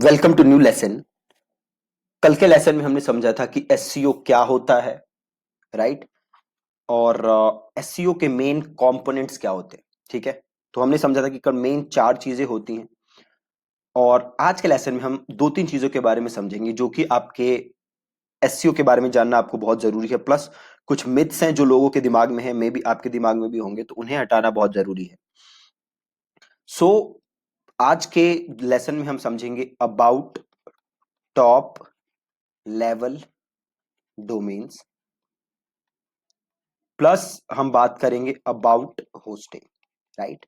Welcome to new lesson. कल के lesson में हमने समझा था कि एससीओ क्या होता है, राइट? और एससीओ के मेन कंपोनेंट्स क्या होते हैं। ठीक है, तो हमने समझा था कि मेन चार चीजें होती हैं। और आज के लेसन में हम दो तीन चीजों के बारे में समझेंगे जो कि आपके एससीओ के बारे में जानना आपको बहुत जरूरी है। प्लस कुछ मिथ्स हैं जो लोगों के दिमाग में है, मे बी आपके दिमाग में भी होंगे, तो उन्हें हटाना बहुत जरूरी है। सो आज के लेसन में हम समझेंगे about top level domains, plus हम बात करेंगे अबाउट होस्टिंग, राइट?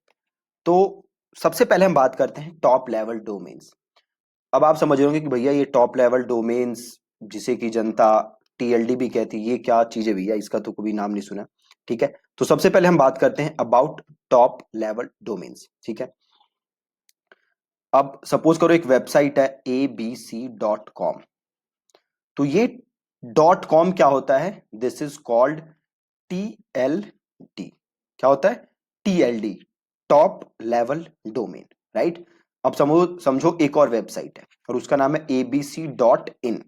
तो सबसे पहले हम बात करते हैं टॉप लेवल डोमेन्स। अब आप समझ रहे होंगे कि भैया ये टॉप लेवल डोमेन्स, जिसे कि जनता टीएलडी भी कहती है, ये क्या चीज है भैया, इसका तो कभी नाम नहीं सुना। ठीक है, तो सबसे पहले हम बात करते हैं अबाउट टॉप लेवल डोमेन्स। ठीक है, अब सपोज करो एक वेबसाइट है abc.com। तो ये डॉट कॉम क्या होता है? This is called TLD. क्या होता है? TLD, top level domain, right? अब समझो समझो एक और वेबसाइट है और उसका नाम है abc.in।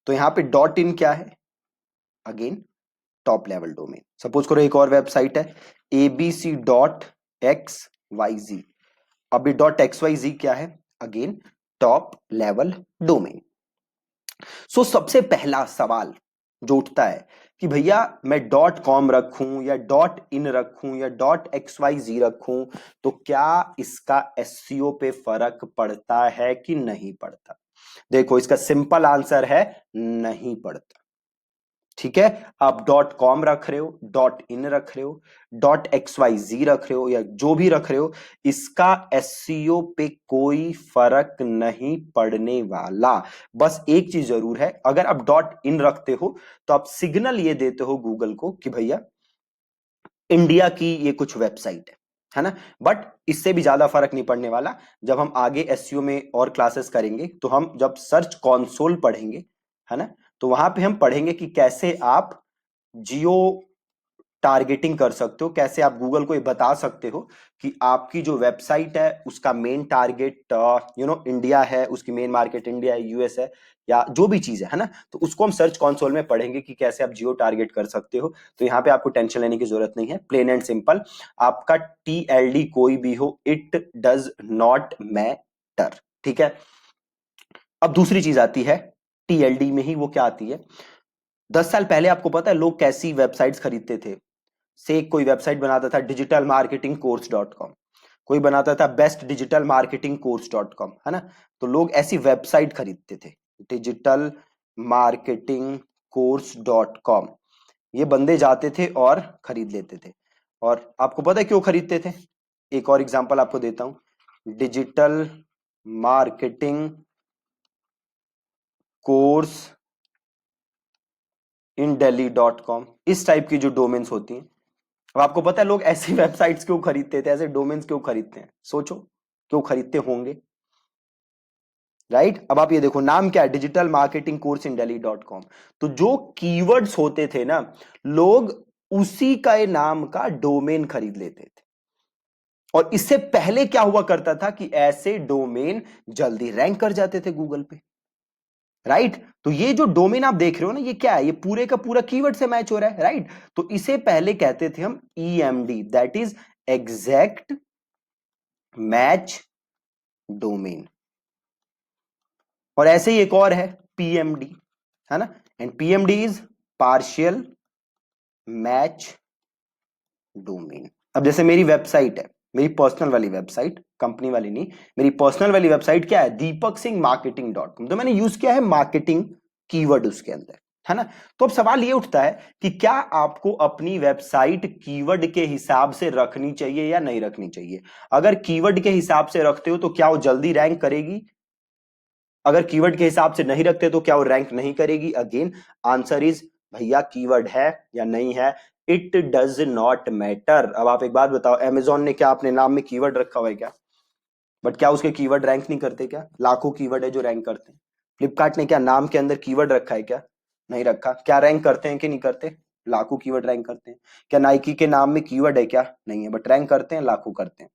तो यहां पे डॉट इन क्या है? Again top level domain. Suppose करो एक और वेबसाइट है abc.xyz। अब ये डॉट एक्स वाई जी क्या है? Again top level domain. So सबसे पहला सवाल जो उठता है कि भैया मैं डॉट कॉम रखूं या डॉट इन रखूं या डॉट एक्स वाई जी रखूं, तो क्या इसका एससीओ पे फर्क पड़ता है कि नहीं पड़ता? देखो, इसका सिंपल आंसर है नहीं पड़ता। ठीक है, आप डॉट कॉम रख रहे हो, डॉट इन रख रहे हो, डॉट एक्स वाई जी रख रहे हो या जो भी रख रहे हो, इसका एससीओ पे कोई फर्क नहीं पड़ने वाला। बस एक चीज जरूर है, अगर आप डॉट इन रखते हो तो आप सिग्नल ये देते हो गूगल को कि भैया इंडिया की ये कुछ वेबसाइट है ना। बट इससे भी ज्यादा फर्क नहीं पड़ने वाला। जब हम आगे एसईओ में और क्लासेस करेंगे तो हम जब सर्च कंसोल पढ़ेंगे, है ना, तो वहां पे हम पढ़ेंगे कि कैसे आप जियो टारगेटिंग कर सकते हो, कैसे आप गूगल को ये बता सकते हो कि आपकी जो वेबसाइट है उसका मेन टारगेट इंडिया है, उसकी मेन मार्केट इंडिया है, यूएस है, या जो भी चीज है ना। तो उसको हम सर्च कंसोल में पढ़ेंगे कि कैसे आप जियो टारगेट कर सकते हो। तो यहाँ पे आपको टेंशन लेने की जरूरत नहीं है, प्लेन एंड सिंपल। आपका टीएलडी कोई भी हो, इट डज नॉट मैटर। ठीक है, अब दूसरी चीज आती है टीएलडी में ही, वो क्या आती है? 10 साल पहले आपको पता है लोग कैसी वेबसाइट्स खरीदते थे? से कोई वेबसाइट बनाता था digital marketing course dot com, कोई बनाता था best digital marketing course dot com, है ना। तो लोग ऐसी वेबसाइट खरीदते थे, digital marketing course dot com. ये बंदे जाते थे और खरीद लेते थे। और आपको पता है क्यों खरीदते थे? एक और एग्जांपल आपको देता हूं, digital marketing course in Delhi dot com. इस टाइप की जो डोमेन्स होती हैं, अब आपको पता है लोग ऐसी वेबसाइट्स क्यों खरीदते थे, ऐसे डोमेन्स क्यों खरीदते हैं? सोचो क्यों खरीदते होंगे, राइट? अब आप ये देखो, नाम क्या है? Digital marketing course in Delhi dot com. तो जो कीवर्ड्स होते थे ना, लोग उसी का नाम का डोमेन खरीद लेते थे। और इससे पहले क्या हुआ करता था कि ऐसे डोमेन जल्दी रैंक कर जाते थे गूगल पे, राइट? तो ये जो डोमेन आप देख रहे हो ना, ये क्या है? ये पूरे का पूरा कीवर्ड से मैच हो रहा है, राइट? तो इसे पहले कहते थे हम EMD, that is exact match domain. और ऐसे ही एक और है पीएमडी, है ना। And PMD is partial match domain. अब जैसे मेरी वेबसाइट है, मेरी पर्सनल वाली वेबसाइट, कंपनी वाली नहीं, मेरी पर्सनल वाली वेबसाइट क्या है? Deepak Singh marketing dot com. तो मैंने यूज किया है मार्केटिंग कीवर्ड उसके अंदर, है ना। तो अब सवाल ये उठता है कि क्या आपको अपनी वेबसाइट कीवर्ड के हिसाब से रखनी चाहिए या नहीं रखनी चाहिए? अगर कीवर्ड के हिसाब से रखते हो तो क्या वो जल्दी रैंक करेगी? अगर कीवर्ड के हिसाब से नहीं रखते तो क्या वो रैंक नहीं करेगी? अगेन आंसर इज भैया कीवर्ड है या नहीं है, इट डज नॉट मैटर। अब आप एक बात बताओ, अमेजोन ने क्या अपने नाम में कीवर्ड रखा हुआ है क्या? बट क्या उसके कीवर्ड रैंक नहीं करते क्या? लाखों कीवर्ड है जो रैंक करते हैं। फ्लिपकार्ट ने क्या नाम के अंदर कीवर्ड रखा है क्या? नहीं रखा। क्या रैंक करते हैं कि नहीं करते? लाखों कीवर्ड रैंक करते हैं। क्या नाइकी के नाम में कीवर्ड है क्या? नहीं है, बट रैंक करते हैं, लाखों करते हैं।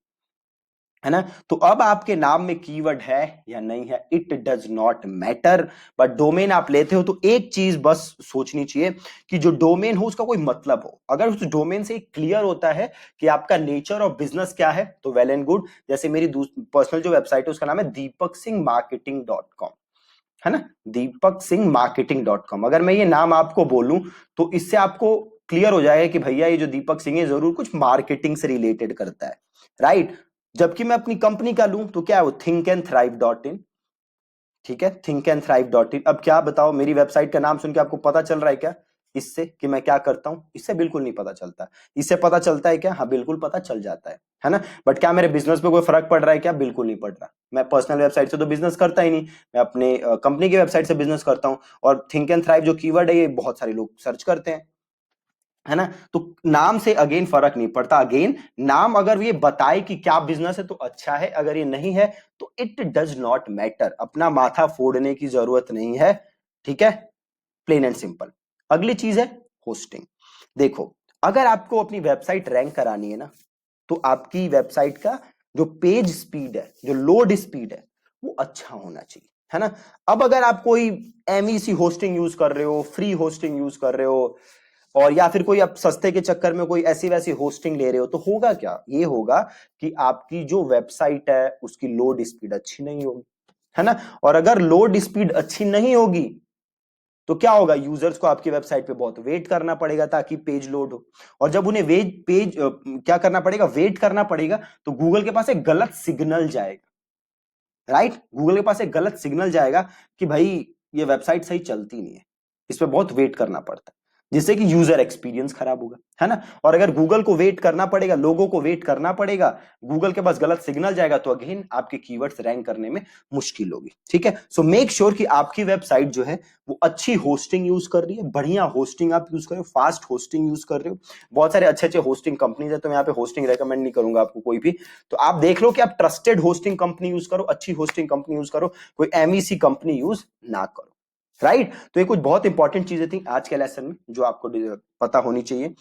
है ना। तो अब आपके नाम में कीवर्ड है या नहीं है, it does not matter. But domain आप लेते हो तो एक चीज बस सोचनी चाहिए कि जो डोमेन हो उसका कोई मतलब हो। अगर उस डोमेन से क्लियर होता है कि आपका नेचर ऑफ बिजनेस क्या है तो वेल एंड गुड। जैसे मेरी पर्सनल जो वेबसाइट है उसका नाम है deepaksinghmarketing.com, है ना, deepaksinghmarketing.com। अगर मैं ये नाम आपको बोलूं तो इससे आपको क्लियर हो जाएगा कि भैया ये जो दीपक सिंह है जरूर कुछ मार्केटिंग से रिलेटेड करता है, राइट। जबकि मैं अपनी कंपनी का लूं तो क्या है वो thinkandthrive.in, ठीक है, thinkandthrive.in। अब क्या बताओ, मेरी वेबसाइट का नाम सुन के आपको पता चल रहा है क्या इससे कि मैं क्या करता हूं? इससे बिल्कुल नहीं पता चलता। इससे पता चलता है क्या? हाँ बिल्कुल पता चल जाता है ना। बट क्या मेरे बिजनेस पे कोई फर्क पड़ रहा है क्या? बिल्कुल नहीं पड़ रहा। मैं पर्सनल वेबसाइट से तो बिजनेस करता ही नहीं, मैं अपने कंपनी की वेबसाइट से बिजनेस करता हूं। और थिंक एंड थ्राइव जो कीवर्ड है ये बहुत सारे लोग सर्च करते हैं, है ना। तो नाम से अगेन फर्क नहीं पड़ता। अगेन नाम अगर ये बताए कि क्या बिजनेस है तो अच्छा है, अगर ये नहीं है तो इट डज नॉट मैटर। अपना माथा फोड़ने की जरूरत नहीं है, ठीक है, प्लेन एंड सिंपल। अगली चीज है होस्टिंग। देखो, अगर आपको अपनी वेबसाइट रैंक करानी है ना तो आपकी वेबसाइट का जो पेज स्पीड है, जो लोड स्पीड है, वो अच्छा होना चाहिए, है ना। अब अगर आप कोई एमईसी होस्टिंग यूज कर रहे हो, फ्री होस्टिंग यूज कर रहे हो, और या फिर कोई आप सस्ते के चक्कर में कोई ऐसी वैसी होस्टिंग ले रहे हो, तो होगा क्या? ये होगा कि आपकी जो वेबसाइट है उसकी लोड स्पीड अच्छी नहीं होगी, है ना। और अगर लोड स्पीड अच्छी नहीं होगी तो क्या होगा? यूजर्स को आपकी वेबसाइट पे बहुत वेट करना पड़ेगा ताकि पेज लोड हो। और जब उन्हें क्या करना पड़ेगा? वेट करना पड़ेगा, तो गूगल के पास एक गलत सिग्नल जाएगा, राइट। गूगल के पास एक गलत सिग्नल जाएगा कि भाई ये वेबसाइट सही चलती नहीं है, इस पे बहुत वेट करना पड़ता है, जिससे कि यूजर एक्सपीरियंस खराब होगा, है ना। और अगर गूगल को वेट करना पड़ेगा, लोगों को वेट करना पड़ेगा, गूगल के पास गलत सिग्नल जाएगा, तो अगेन आपके कीवर्ड्स रैंक करने में मुश्किल होगी, ठीक है। सो मेक श्योर कि आपकी वेबसाइट जो है वो अच्छी होस्टिंग यूज कर रही है, बढ़िया होस्टिंग आप यूज कर रहे हो, फास्ट होस्टिंग यूज कर रहे हो। बहुत सारे अच्छे अच्छे होस्टिंग कंपनीज है, तो मैं यहाँ पे होस्टिंग रेकमेंड नहीं करूंगा आपको कोई भी। तो आप देख लो कि आप ट्रस्टेड होस्टिंग कंपनी यूज करो, अच्छी होस्टिंग कंपनी यूज करो, कोई एमईसी कंपनी यूज ना करो, राइट। तो ये कुछ बहुत इंपॉर्टेंट चीजें थी आज के लेसन में जो आपको पता होनी चाहिए।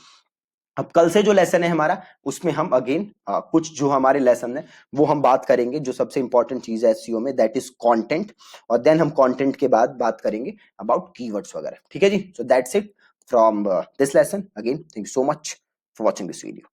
अब कल से जो लेसन है हमारा, उसमें हम अगेन कुछ जो हमारे लेसन है वो हम बात करेंगे। जो सबसे इंपॉर्टेंट चीज है एसईओ में, दैट इज कंटेंट। और देन हम कंटेंट के बाद बात करेंगे अबाउट कीवर्ड्स वगैरह, ठीक है जी। So that's it from this lesson. Again thank you so much for watching this video.